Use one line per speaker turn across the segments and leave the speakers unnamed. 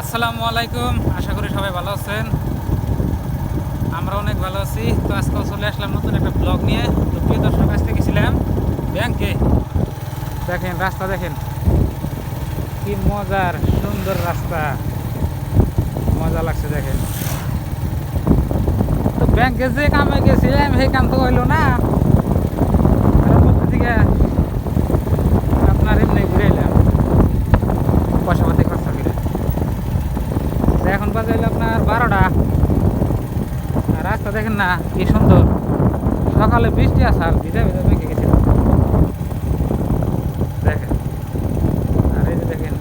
আসসালামু আলাইকুম, আশা করি সবাই ভালো আছেন। আমরা অনেক ভালো আছি। তো আজকাল চলে আসলাম নতুন একটা ব্লগ নিয়ে। তো প্রিয় দর্শক, আজকে গেছিলাম ব্যাংকে। দেখেন রাস্তা, দেখেন কি মজার সুন্দর রাস্তা, মজা লাগছে দেখেন। তো ব্যাংকে যে কামে গেছিলাম সেই কাম তো হইলো না, তার মধ্যে থেকে আপনার এমনি ঘুরে এলাম পয়সা পাতি খরচা করে। তো এখন বাজে হইলো আপনার 12টা। আর রাস্তা দেখেন না কি সুন্দর। সকালে বৃষ্টি আসার ভিজা ভিজা মেঘে গেছিল দেখেন। আর এই যে দেখেন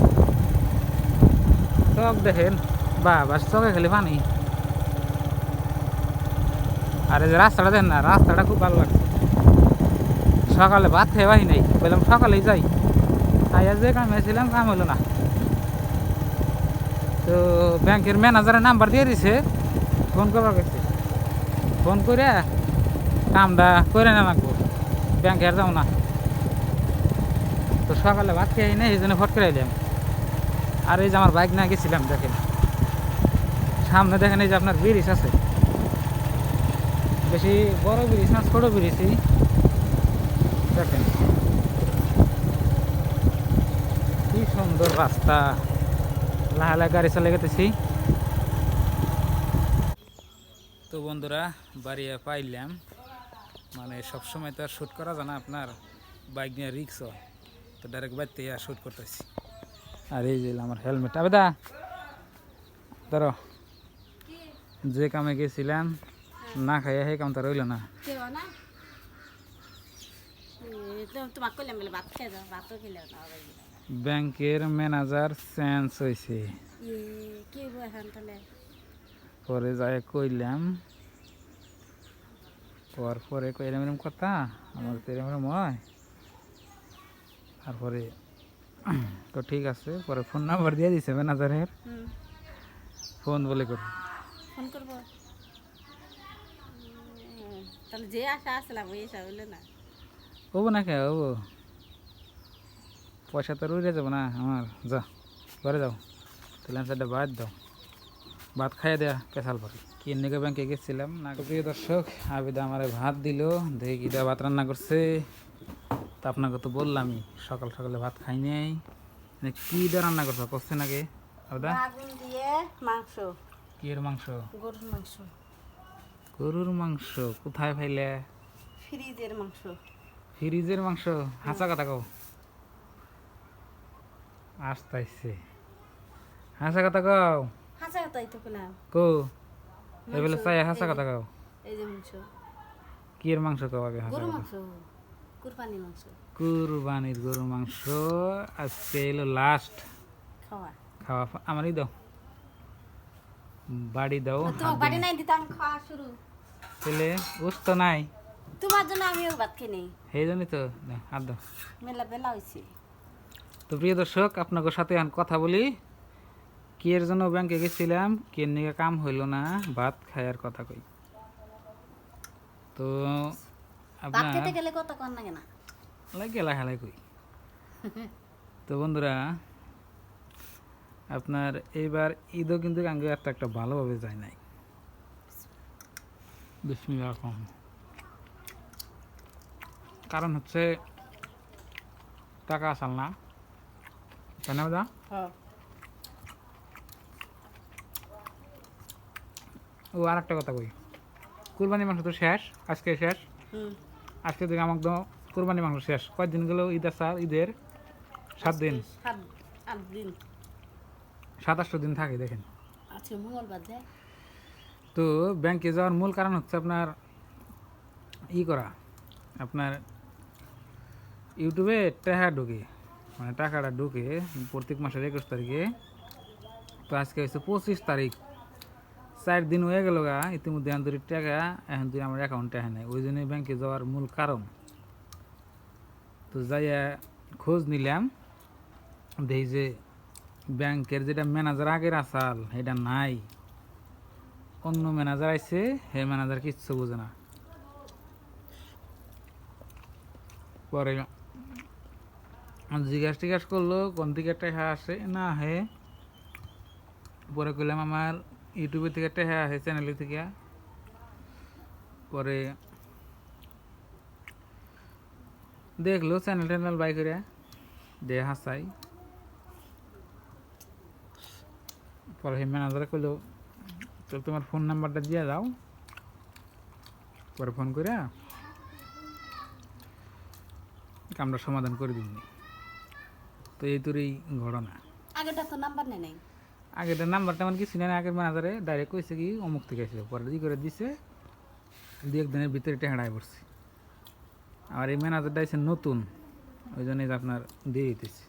চক, দেখেন বাস চকে খালি পানি। আর এই যে রাস্তাটা দেখেন না, রাস্তাটা খুব ভালো লাগছে। সকালে ভাত খেয়ে পাই নাই, বললাম সকালেই যাই। আইয়া যে কাম হয়েছিলাম কাম হলো না। তো ব্যাংকের ম্যানেজারের নাম্বার দিয়ে দিছে, ফোন করবার গেছে। ফোন করে কামটা করে না লাগবো, ব্যাংকে আর যাও না। তো সকালে ভাত খেয়ে নেই, এই জন্য ফট করে এলাম। আর এই যে আমার বাইক না গেছিলাম, দেখেন সামনে দেখেন এই যে আপনার ব্রিজ আছে। বেশি বড় ব্রিজ না, ছোট ব্রিজই। দেখেন কি সুন্দর রাস্তা, লাহে গাড়ি চলে গেতেছি। তো বন্ধুরা, বাড়ি পাইলাম। মানে সবসময় তো আর শ্যুট করা যায় না, আপনার বাইক নিয়ে রিক্স হয়। তো ডাইরেক্ট বাইর থেকে শ্যুট করতেছি। আর এই যে আমার হেলমেট, আবেদা ধরো। যে কামে গেছিলাম না খাইয়া সেই কামটা রইল না। ব্যাংকের ম্যানেজার চেঞ্জ হয়েছে। পরে যাই কইলাম, পরে কইলাম এরকম কথা, আমার তো এরকম হয়। তারপরে তো ঠিক আছে, পরে ফোন নাম্বার দিয়ে দিছে ম্যানেজারের। ফোন বলে করব,
ফোন করবো। তাহলে যে আশা আসলাম ওই আশা হইলো না।
হবো না কে হবো, পয়সা তো রয়ে যাবো না আমার। যা ঘরে যাও, তাহলে সাইডে ভাত দাও, ভাত খাইয়ে দেয়া পেশাল পরে কি এনে ব্যাংকে গেছিলাম না। প্রিয় দর্শক, আবিদা আমারে ভাত দিল, দেখি কি দেওয়া ভাত রান্না করছে। তা আপনাকে তো বললামই সকাল সকালে ভাত খাই নাই। কি দিয়ে রান্না করছো করছে নাকি আবিদা?
আগুন দিয়ে মাংস।
কি এর মাংস?
গরুর মাংস।
গরুর মাংস কোথায় পাইলে?
ফ্রিজের মাংস।
ফ্রিজের মাংস? হাঁচা কথা কও, আসতাইছে হাঁচা কথা কও।
হাঁচা কথাই তো পেলাম।
কো এবেলে
মাংস,
চাই হাঁচা
এই যে
কথা কও।
এই যে মাংস,
কি এর মাংস কও আগে? হাঁচা
গরুর
কথা।
মাংস, কুরবানির মাংস
কুরবানির গরুর মাংস। আজকে এলো লাস্ট
খাওয়া।
খাওয়া। আমারই দাও, বাড়ি দাও।
তোমার বাড়ি নাই দিতাম, খাওয়া শুরু।
ছেলে উস তো নাই,
তোমার জন্য আমিও ভাত খেয়ে নেই।
সেই জন্যই তো দাও, হাত দাও।
মেলা বেলা হয়েছে।
তো প্রিয় দর্শক, আপনাদের সাথে এখন কথা বলি। কি এর জন্য ব্যাংকে গেছিলাম, কি এর নিয়ে কাম হইলো না, ভাত খাইয়ার কথা কই। তো
ভাত
আপনার
খেতে গেলে কত কর না কেনা।
গেলা খেলাই কই। তো বন্ধুরা, আপনার এইবার ঈদও কিন্তু আগে একটা ভালোভাবে যায় নাই। বিসমিল্লাহির রহমানির রহিম। কারণ হচ্ছে টাকা আসাল না, তাই না দাদা?
হ্যাঁ।
ও আর একটা কথা কই, কুরবানি মাংস তো শেষ, আজকে শেষ।
হুম।
আজকে থেকে আমাকে তো কুরবানি মাংস শেষ। কয়দিন গেল ঈদ আছে? ঈদের 7 দিন,
8 দিন।
27 দিন থাকে দেখেন।
আজকে মঙ্গলবার যায়।
তো ব্যাংকে যাওয়ার মূল কারণ হচ্ছে আপনার করা, আপনার ইউটিউবে টাকা ঢুকে, মানে টাকাটা ঢুকে প্রত্যেক মাসের 21 তারিখে। তো আজকে হচ্ছে 25 তারিখ, 4 দিন হয়ে গেল গা। ইতিমধ্যে আন্তরিক টাকা এখন তুই আমার অ্যাকাউন্টে আসে নাই, ওই জন্যই ব্যাংকে যাওয়ার মূল কারণ। তো যাইয়া খোঁজ নিলাম, দেখি যে ব্যাংকের যেটা ম্যানেজার আগের আসাল এটা নাই, অন্য ম্যানেজার আইছে। হে ম্যানেজার কিচ্ছু বোঝে না। পরে জিজ্ঞাসা টিজ্ঞাসা করলো কোন দিকে টাকা আসে না হে। পরে করলাম আমার ইউটিউবে থেকে টেহা আছে চ্যানেলের থেকে। পরে দেখলো চ্যানেল ট্যানেল বাই করে দে হাসাই। পরে সেই ম্যানেজারে কইলো তো তোমার ফোন নাম্বারটা দিয়ে দাও, পরে ফোন করে কামটা সমাধান করে দিবনি। তো এই তোর এই ঘটনা।
আগেটা তো নাম্বার নেই নাই।
আগের নাম্বারটা আমার কিছু নেই, আগের ম্যানেজারে ডাইরেক্ট কইছে কি অমুক থেকে আসলে, পরে ই করে দিছে, দু একদিনের ভিতরে টেহাড়ায় পড়ছি। আর এই ম্যানেজারটা আছে নতুন, ওই জন্যই আপনার দিয়ে দিতেছি।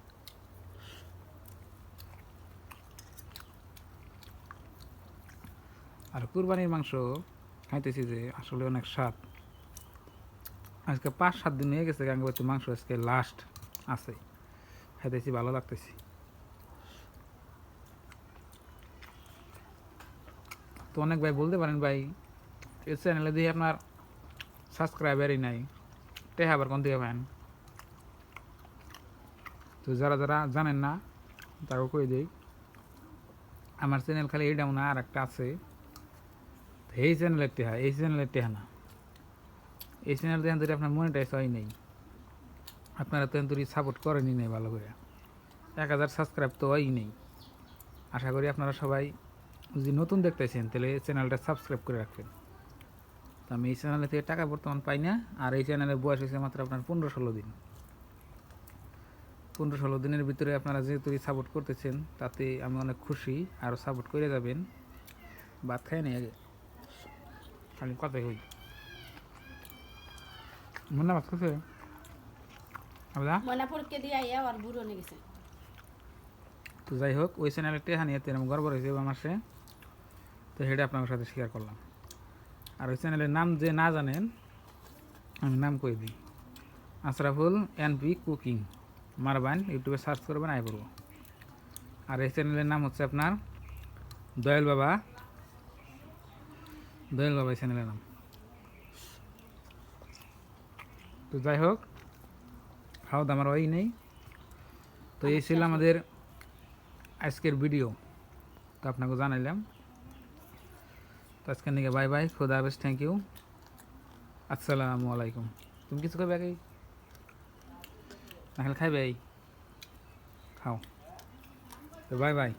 আর কুরবানির মাংস খাইতেছি যে আসলে অনেক স্বাদ। আজকে 5-7 দিন হয়ে গেছে গাঙ্গবতী মাংস আজকে লাস্ট আছে, খাইতেছি, ভালো লাগতেছি। তো অনেক ভাই বলতে পারেন ভাই এই চ্যানেলে দিয়ে আপনার সাবস্ক্রাইবারই নাই, টেহা আবার কোন থেকে পান? তো যারা যারা জানেন না তাকেও কই দিই, আমার চ্যানেল খালি এইটাও না, আর একটা আছে, এই চ্যানেলের টেহা, এই চ্যানেলের টেহা না। এই চ্যানেল দেখেন ধরে আপনার মনিটাইজ হয় নেই, আপনারা তো এন্তরি সাপোর্ট করেনই নেই ভালো করে, 1000 সাবস্ক্রাইব তো হয়ই নেই। আশা করি আপনারা সবাই যদি নতুন দেখতেছেন তাহলে চ্যানেলটা সাবস্ক্রাইব করে রাখবেন। তো আমি এই চ্যানেলে থেকে টাকা বর্তমান পাই না, আর এই চ্যানেলের বয়স হয়েছে মাত্র আপনার 15-16 দিন। 15-16 দিনের ভিতরে আপনারা যেহেতু সাপোর্ট করতেছেন তাতে আমি অনেক খুশি, আরও সাপোর্ট করে যাবেন। ভাত খাই নাই আগে, খালি কথাই হই। মনে ভাত খেছে আবদা?
ময়না পরীক্ষা দিয়ে আইয়া আর বুড়ো নিয়ে গেছে।
তো যাই হোক, ওই চ্যানেলের টেহা নিয়ে এরকম গর্ব রয়েছে আমার সে, তো সেটা আপনার সাথে শেয়ার করলাম। আর ওই চ্যানেলের নাম যে না জানেন আমি নাম কই দিই, আশরাফুল এনপি কুকিং মারবান, ইউটিউবে সার্চ করবেন আই পড়ব। আর এই চ্যানেলের নাম হচ্ছে আপনার দয়াল বাবা, দয়াল বাবা এই চ্যানেলের নাম। তো যাই হোক, খাওয়া দাওয়ার ওই নেই। তো এই ছিল আমাদের আজকের ভিডিও, তো আপনাকে জানাইলাম। তো আজকের নিকে বাই বাই, খুদা হাফেজ, থ্যাংক ইউ, আসসালামু আলাইকুম। তুমি কিছু খাবে আগে না খালি খাইবে? খাও, তো বাই বাই।